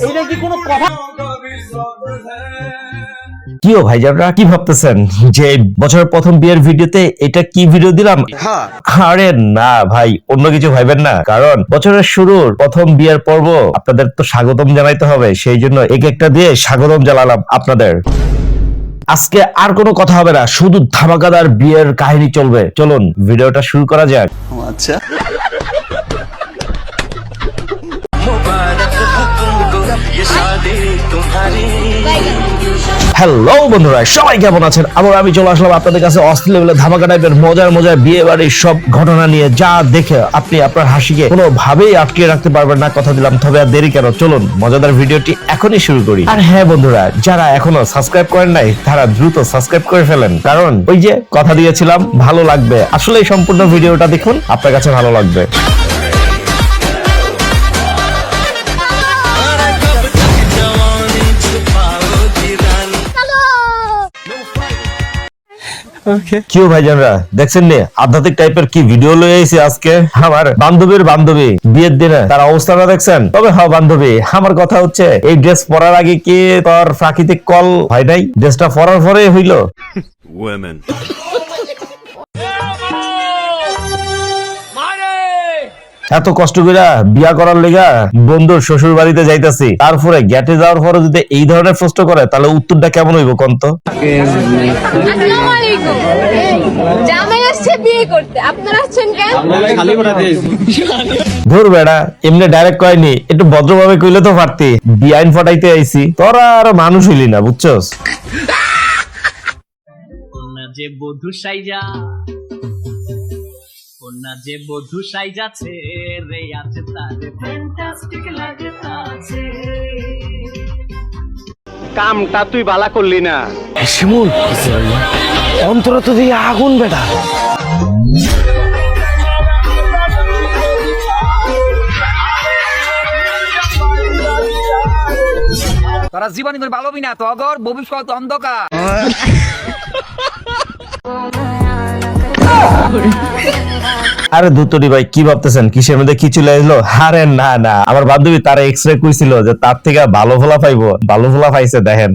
এইটা কি কোনো কথা? কিও ভাইজানরা কি ভাবতেছেন যে বছরের প্রথম বিয়ের ভিডিওতে এটা কি ভিডিও দিলাম? আরে না ভাই, অন্য কিছু ভাইবেন না, কারণ বছরের শুরুর প্রথম বিয়ের পর্ব আপনাদের তো স্বাগতম জানাইতে হবে, সেই জন্য এক একটা দিয়ে স্বাগতম জানালাম আপনাদের। আজকে আর কোনো কথা হবে না, শুধু ধামাকাদার বিয়ের কাহিনী চলবে। চলুন ভিডিওটা শুরু করা যাক। আচ্ছা, হ্যালো বন্ধুরা, সবাই কেমন আছেন? আবার আমি চলে আসলাম আপনাদের কাছে অস্থির লেভেলের ধামাকা টাইপের মজার মজার বিয়ে বাড়ির সব ঘটনা নিয়ে, যা দেখে আপনি আপনার হাসিকে কোনোভাবেই আটকে রাখতে পারবেন না, কথা দিলাম। তবে আর দেরি কেন, চলুন মজাদার ভিডিওটি এখনই শুরু করি। আর হ্যাঁ বন্ধুরা, যারা এখনো সাবস্ক্রাইব করেন নাই তারা দ্রুত সাবস্ক্রাইব করে ফেলেন, কারণ ওই যে কথা দিয়েছিলাম ভালো লাগবে। আসলে এই সম্পূর্ণ ভিডিওটা দেখুন, আপনার কাছে ভালো লাগবে। কিও ভাইজানরা, দেখছেন নি আধ্যাত্মিক টাইপের কি ভিডিও লয়ে আইছি আজকে? আমার বান্ধবীর বান্ধবী বিয়ের দিনে তার অবস্থাটা দেখছেন? তবে হ্যাঁ বান্ধবী, আমার কথা হচ্ছে এই ড্রেস পরার আগে কি তোর প্রাকৃতিক কল হয় নাই? ড্রেসটা পরার পরে হইলো। এত কষ্ট করে বিয়া করার লেগা বন্ধুর শ্বশুর বাড়িতে যাইতাছি, তারপরে গেটে যাওয়ার পরে যদি এই ধরনের প্রশ্ন করে তাহলে উত্তরটা কেমন হইব কোন তো? আসসালামু আলাইকুম। জামাই আসছে বিয়ে করতে, আপনারা আসছেন কেন? ধুর বেড়া, এমনি ডাইরেক্ট কয়নি, একটু ভদ্রভাবে কইলে তো পারতি। বিআইন ফটাইতে আইছি, তোরা আর মানুষ হইলি না, বুঝছস? যে বধূ সাইজা কন্যা যে বধূ সাইজাছে রে, আছে তারে ফ্যান্টাস্টিক লাগতাছে। কামটা তুই বালা করলি না শিমুল, অন্তর তো দিয়ে আগুন বেটা। তোরা জীবনে করে ভালোবি না, তগর ভবিষ্যৎ অন্ধকার। আরে দুতরি ভাই, কি ভাবতেছেন কিসের মধ্যে কি চলে আসলো? আরে না না, আমার বান্ধবী তার এক্সরে কইছিল যে তার থেকে ভালো ফলা পাইবো, ভালো ফলা পাইছে। দেখেন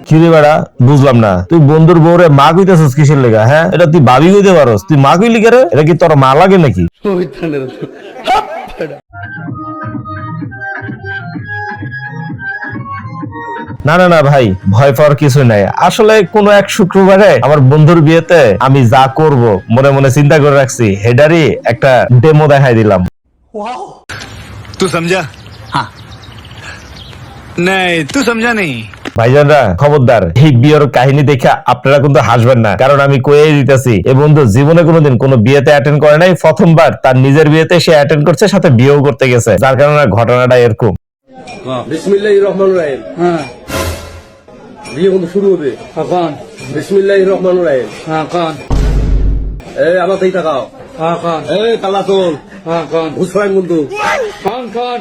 কিরে বেড়া, বুঝলাম না, তুই বন্ধুর বউরে মা কইতেছিস কিসের লেগা? হ্যাঁ, এটা তুই ভাবি কইতে পারস, তুই মা কইলি কেরে? এটা কি তোর মা লাগে নাকি? না না না ভাই, ভয় পাওয়ার কিছু নাই। আসলে কোন এক শুক্রবারে আমার বন্ধুর বিয়েতে আমি যা করব মনে মনে চিন্তা করে রাখছি, হেডারই একটা ডেমো দেখাই দিলাম। तू समझा? हाँ नहीं, तू समझा नहीं। ভাইজানরা খবরদার, এই বিয়ের কাহিনী দেখে আপনারা কিন্তু হাসবেন না, কারণ আমি কয়ে দিতেছি এ বন্ধু জীবনে কোনোদিন কোনো বিয়েতে অ্যাটেন্ড করে নাই, প্রথমবার তার নিজের বিয়েতে সে অ্যাটেন্ড করছে, সাথে বিয়েও করতে গেছে, যার কারণে ঘটনাটা এরকম। বিসমিল্লাহির রহমানির রহিম। হ্যাঁ, বিয়ে কিন্তু শুরু হবে এখন। বিসমিল্লাহির রহমানির রহিম। হ্যাঁ কোন? এই আমার দিকে তাকাও। হ্যাঁ কোন? এই কালা চোল। হ্যাঁ কোন? ঘুষরাইন বন্ধু। কোন কোন?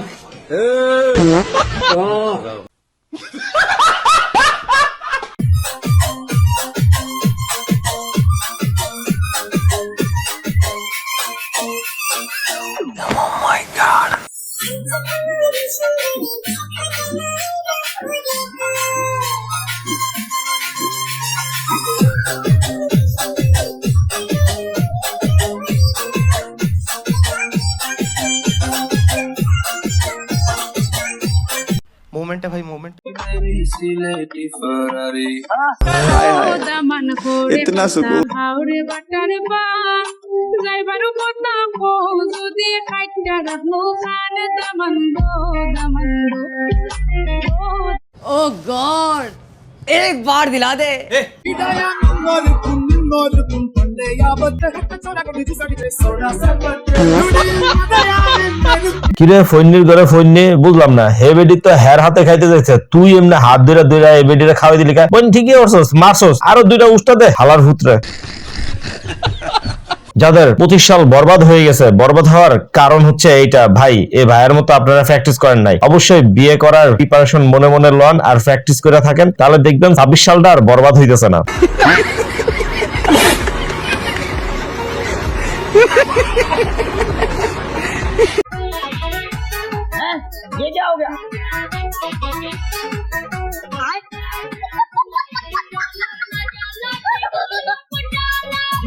मोमेंट है भाई, मोमेंट। इतना सुकून। ओ गॉड, एक बार दिला दे। কিরে ফৈন্নির ঘরে ফৈন্নি, বুঝলাম না, হে বেডি তো হের হাতে খাইতে যাচ্ছে, তুই এমনি হাত ধরে ধরে এই বেডিটা খাওয়াই দিলি কা? বোন ঠিকই করছস, মারছস, আরো দুইটা উস্তা দে হালার ভূতরে। যাদের 25 সাল বরবাদ হয়ে গেছে, বরবাদ হওয়ার কারণ হচ্ছে এইটা। ভাই, এই ভাইয়ের মতো আপনারা প্র্যাকটিস করেন নাই। অবশ্যই বিয়ে করার প্রিপারেশন মনে মনে লন আর প্র্যাকটিস করে থাকেন, তাহলে দেখবেন 26 সালটা আর বরবাদ হইতেছে না। ये क्या हो गया?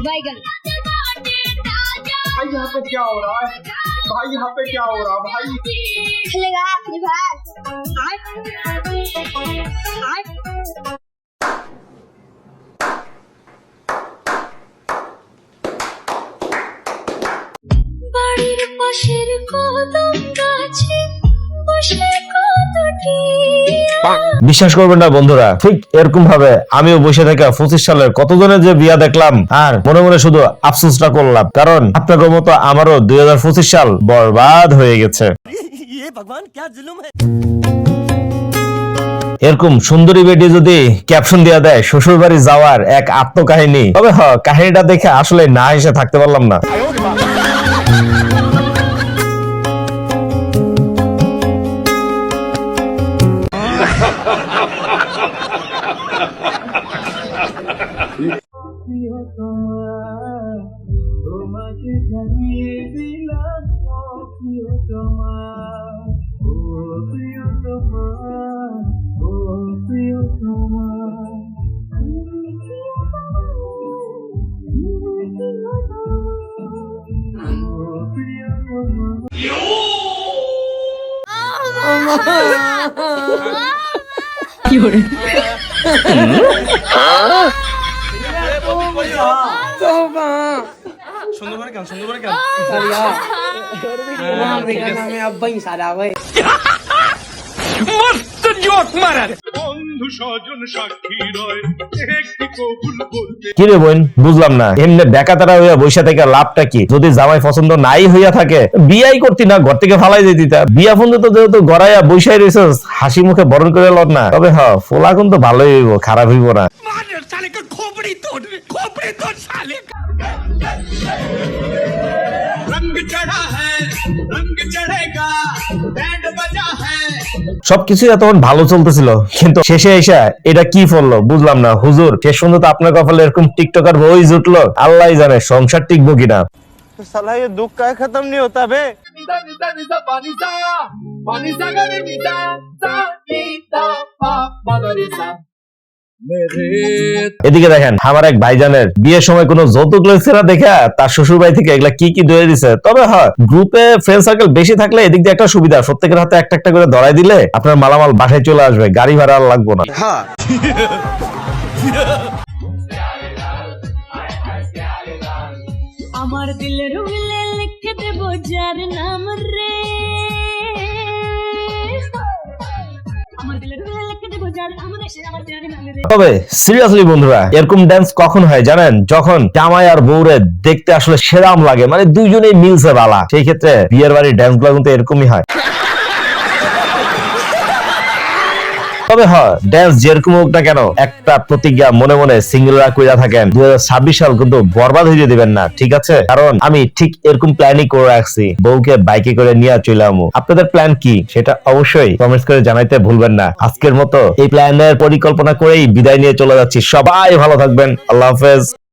बैगन भाई यहाँ पे क्या हो रहा है? भाई यहाँ पे क्या हो रहा भाई? खेलेगा फ्री फायर বাড়ির পাশের কদম গাছে বসে কতটি বিশ্বাস করবেন না বন্ধুরা, ঠিক এরকম ভাবে আমিও বসে থেকে 25 সালের কতজনের যে বিয়া দেখলাম আর মনে মনে শুধু আফসোসটা করলাম, কারণ আপনাদের মতো আমারও 2025 সাল বরবাদ হয়ে গেছে। এরকম সুন্দরী বেটি যদি ক্যাপশন দিয়ে দেয় শ্বশুর বাড়ি যাওয়ার এক আত্মকাহিনী, তবে কাহিনীটা দেখে আসলে না এসে থাকতে পারলাম না। কিরে বোন, বুঝলাম না, এমনি বেকাতারা হইয়া বৈশা থেকে লাভটা কি? যদি জামাই পছন্দ নাই হইয়া থাকে বিয়াই করতি না, ঘর থেকে ফালাই যেতি। বিয়া ফোন তো যেহেতু গড়াইয়া বৈশাই রয়েছ, হাসি মুখে বরণ করে লড় না। তবে ফোলা কিন্তু ভালোই হইব, খারাপ হইব না। সবকিছু এতক্ষণ ভালো চলতেছিল, কিন্তু শেষে এসে এটা কি ফললো বুঝলাম না। হুজুর, শেষ পর্যন্ত আপনার কপালে এরকম টিকটকার বই জুটলো, আল্লাহ জানে সংসার টিকবো কিনা। साला ये दुख का खत्म नहीं होता बे। এদিকে দেখেন, আমার এক ভাইজানের বিয়ের সময় কোনো যৌতুক লইছে না দেখা তার শ্বশুর বাড়ি থেকে এগুলা কি কি ধরে দিছে। তবে গ্রুপে ফ্রেন্ড সার্কেল বেশি থাকলে এদিক দিয়ে একটা সুবিধা, প্রত্যেকের হাতে একটা একটা করে ধরাই দিলে আপনার মালামাল বাসায় চলে আসবে, গাড়ি ভাড়া আর লাগবো না। আমার দিলের উইলে লিখে দেব যার নাম রে, আমার দিলের উইলে লিখে দেব যার নাম রে, সে আমার যার নাম রে। তবে সিরিয়াসলি বন্ধুরা, এরকম ডান্স কখন হয় জানেন? যখন জামাই আর বউরে দেখতে আসলে সেরাম লাগে, মানে দুইজনেই মিলছে বালা। সেই ক্ষেত্রে বিয়ের বাড়ির ডান্স গুলো কিন্তু এরকমই হয়। তবে ড্যান্স যেরকম হোক না কেন, একটা প্রতিজ্ঞা মনে মনে সিঙ্গেলরা কইরা থাকেন, 2026 সাল কিন্তু বরবাদ হয়ে দিবেন না, ঠিক আছে? কারণ আমি ঠিক এরকম প্ল্যানই করে রাখছি, বউকে বাইকে করে নিয়ে চলাম। আপনাদের প্ল্যান কি সেটা অবশ্যই কমেন্টস করে জানাইতে ভুলবেন না। আজকের মতো এই প্ল্যানের পরিকল্পনা করেই বিদায় নিয়ে চলে যাচ্ছি। সবাই ভালো থাকবেন, আল্লাহ হাফেজ।